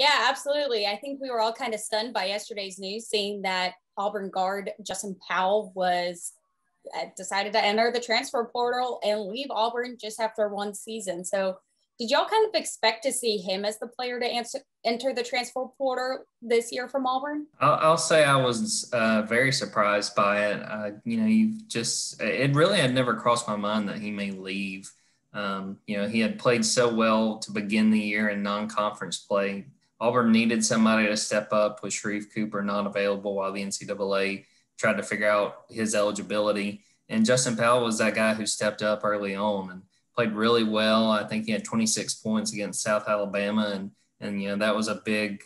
Yeah, absolutely. I think we were all kind of stunned by yesterday's news, seeing that Auburn guard Justin Powell was decided to enter the transfer portal and leave Auburn just after one season. So did y'all kind of expect to see him as the player to enter the transfer portal this year from Auburn? I'll say I was very surprised by it. It really had never crossed my mind that he may leave. He had played so well to begin the year in non-conference play. Auburn needed somebody to step up with Sharif Cooper not available while the NCAA tried to figure out his eligibility. And Justin Powell was that guy who stepped up early on and played really well. I think he had 26 points against South Alabama, and that was a big,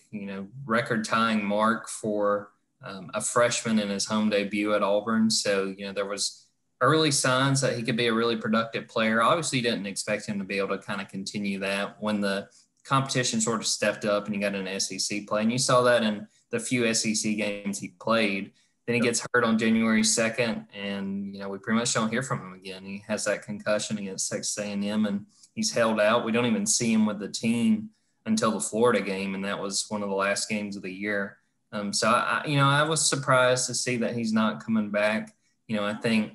record-tying mark for a freshman in his home debut at Auburn. So, there was early signs that he could be a really productive player. Obviously, didn't expect him to be able to kind of continue that when the competition sort of stepped up and you got an SEC play. And you saw that in the few SEC games he played. Then he gets hurt on January 2nd, and, we pretty much don't hear from him again. He has that concussion against Texas A&M, and he's held out. We don't even see him with the team until the Florida game, and that was one of the last games of the year. So I was surprised to see that he's not coming back. I think,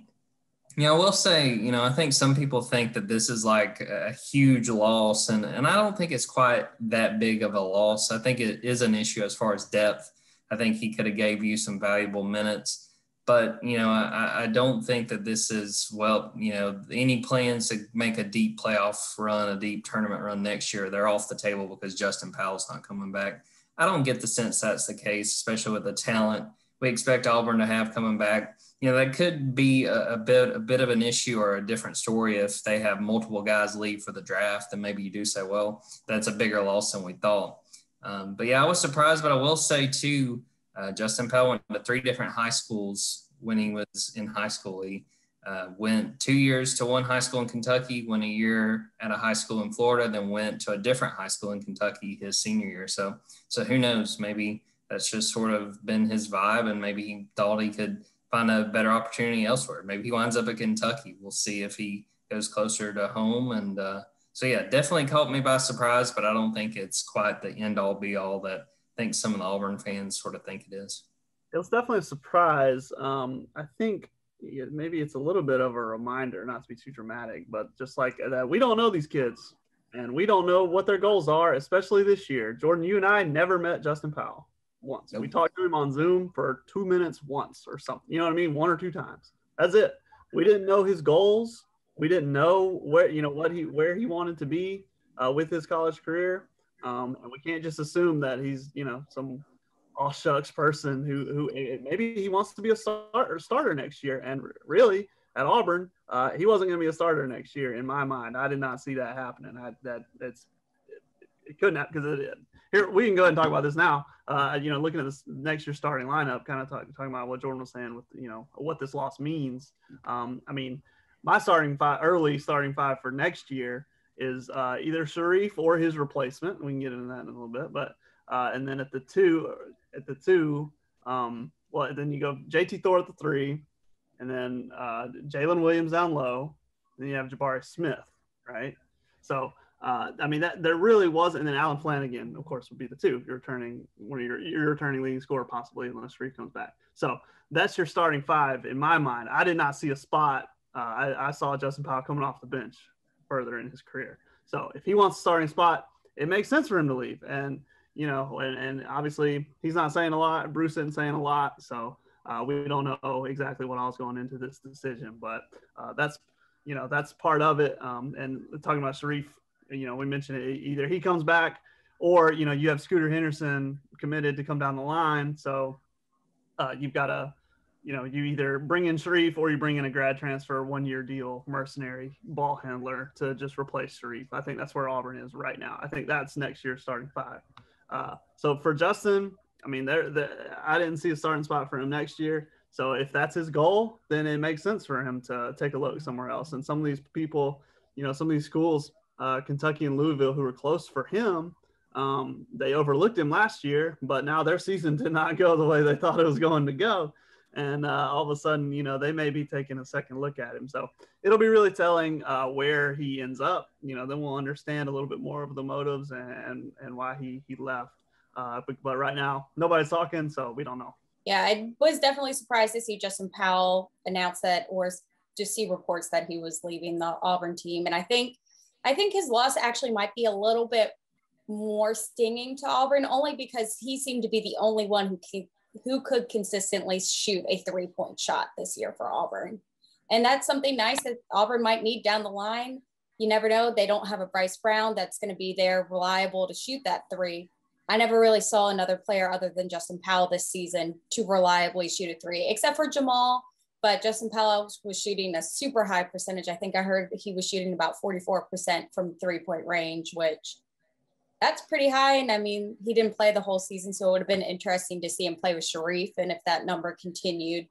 I will say, I think some people think that this is like a huge loss, and I don't think it's quite that big of a loss. I think it is an issue as far as depth. I think he could have gave you some valuable minutes. But, I don't think that this is, any plans to make a deep playoff run, a deep tournament run next year, they're off the table because Justin Powell's not coming back. I don't get the sense that's the case, especially with the talent we expect Auburn to have coming back. That could be a bit of an issue or a different story if they have multiple guys leave for the draft, and maybe you do say, well, that's a bigger loss than we thought. But yeah, I was surprised, but I will say too, Justin Powell went to 3 different high schools when he was in high school. He went 2 years to one high school in Kentucky, went a year at a high school in Florida, then went to a different high school in Kentucky his senior year. So who knows? Maybe that's just sort of been his vibe, and maybe he thought he could find a better opportunity elsewhere. Maybe he winds up at Kentucky. We'll see if he goes closer to home. And so, yeah, definitely caught me by surprise, but I don't think it's quite the end-all, be-all that I think some of the Auburn fans sort of think it is. It was definitely a surprise. I think maybe it's a little bit of a reminder, not to be too dramatic, but just like that, we don't know these kids, and we don't know what their goals are, especially this year. Jordan, you and I never met Justin Powell once. Nope. We talked to him on Zoom for 2 minutes once or something. You know what I mean? 1 or 2 times. That's it. We didn't know his goals. We didn't know where he wanted to be with his college career. And we can't just assume that he's, some all shucks person who maybe he wants to be a starter next year. And really at Auburn, he wasn't going to be a starter next year in my mind. I did not see that happening. It couldn't happen because it did. Here, we can go ahead and talk about this now. Looking at this next year's starting lineup, kind of talking about what Jordan was saying with, what this loss means. My early starting five for next year is either Sharif or his replacement. We can get into that in a little bit, but and then at the two, then you go JT Thor at the 3, and then Jalen Williams down low. Then you have Jabari Smith, right? So. That there really wasn't, and then Alan Flanagan, of course, would be the 2. You're returning your returning leading scorer possibly unless Sharif comes back. So that's your starting 5 in my mind. I did not see a spot. I saw Justin Powell coming off the bench further in his career. So if he wants a starting spot, it makes sense for him to leave. And and obviously he's not saying a lot. Bruce isn't saying a lot, so we don't know exactly what else going into this decision. But that's part of it. And talking about Sharif. We mentioned it, either he comes back or, you have Scooter Henderson committed to come down the line. So you've got to, you either bring in Sharif or you bring in a grad transfer 1-year deal, mercenary ball handler to just replace Sharif. I think that's where Auburn is right now. I think that's next year's starting 5. So for Justin, I didn't see a starting spot for him next year. So if that's his goal, then it makes sense for him to take a look somewhere else. And some of these people, some of these schools, Kentucky and Louisville, who were close for him, they overlooked him last year, but now their season did not go the way they thought it was going to go. And all of a sudden, they may be taking a second look at him. So it'll be really telling where he ends up. Then we'll understand a little bit more of the motives and why he left. But right now, nobody's talking, so we don't know. Yeah, I was definitely surprised to see Justin Powell announce that, or just see reports that he was leaving the Auburn team. And I think his loss actually might be a little bit more stinging to Auburn, only because he seemed to be the only one who could consistently shoot a 3-point shot this year for Auburn. And that's something nice that Auburn might need down the line. You never know. They don't have a Bryce Brown that's going to be there reliable to shoot that three. I never really saw another player other than Justin Powell this season to reliably shoot a three, except for Jamal. But Justin Powell was shooting a super high percentage. I think I heard he was shooting about 44% from 3-point range, which that's pretty high. And I mean, he didn't play the whole season, so it would have been interesting to see him play with Sharif and if that number continued.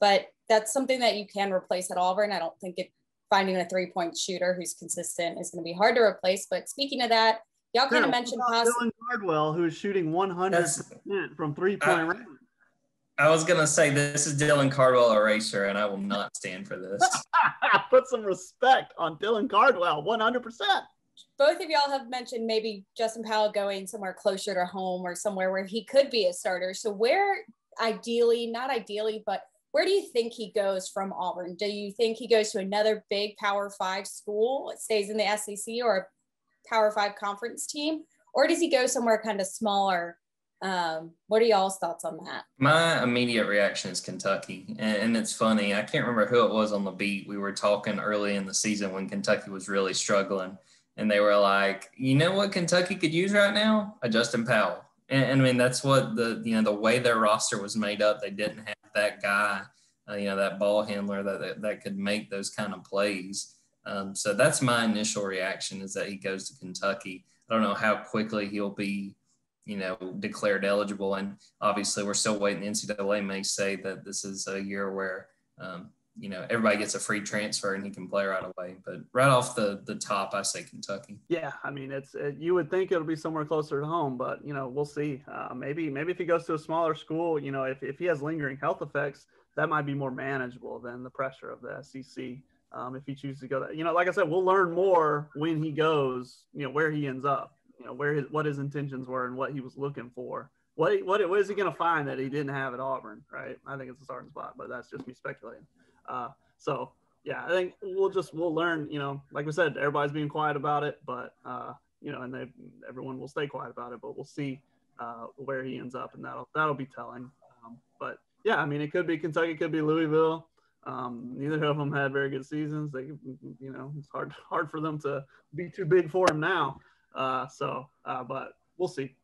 But that's something that you can replace at Auburn. I don't think finding a 3-point shooter who's consistent is going to be hard to replace. But speaking of that, y'all kind of mentioned Dylan Cardwell, who is shooting 100% from 3-point range. I was going to say, this is Dylan Cardwell eraser, and I will not stand for this. Put some respect on Dylan Cardwell, 100%. Both of y'all have mentioned maybe Justin Powell going somewhere closer to home or somewhere where he could be a starter. So where not ideally, but where do you think he goes from Auburn? Do you think he goes to another big Power 5 school, stays in the SEC or a Power 5 conference team? Or does he go somewhere kind of smaller? What are y'all's thoughts on that? My immediate reaction is Kentucky. And it's funny. I can't remember who it was on the beat. We were talking early in the season when Kentucky was really struggling. And they were like, you know what Kentucky could use right now? A Justin Powell. And I mean, that's what the way their roster was made up. They didn't have that guy, that ball handler that could make those kind of plays. So that's my initial reaction, is that he goes to Kentucky. I don't know how quickly he'll be, declared eligible. And obviously we're still waiting. The NCAA may say that this is a year where, everybody gets a free transfer and he can play right away. But right off the top, I say Kentucky. Yeah, I mean, you would think it'll be somewhere closer to home, but, we'll see. Maybe if he goes to a smaller school, if he has lingering health effects, that might be more manageable than the pressure of the SEC. If he chooses to go there. Like I said, we'll learn more when he goes, where he ends up, what his intentions were and what he was looking for. What is he going to find that he didn't have at Auburn, right? I think it's a starting spot, but that's just me speculating. So yeah, I think we'll learn, like we said, everybody's being quiet about it, but and everyone will stay quiet about it, but we'll see where he ends up, and that'll be telling. But yeah, I mean, it could be Kentucky, it could be Louisville. Neither of them had very good seasons. They, it's hard for them to be too big for him now. But we'll see.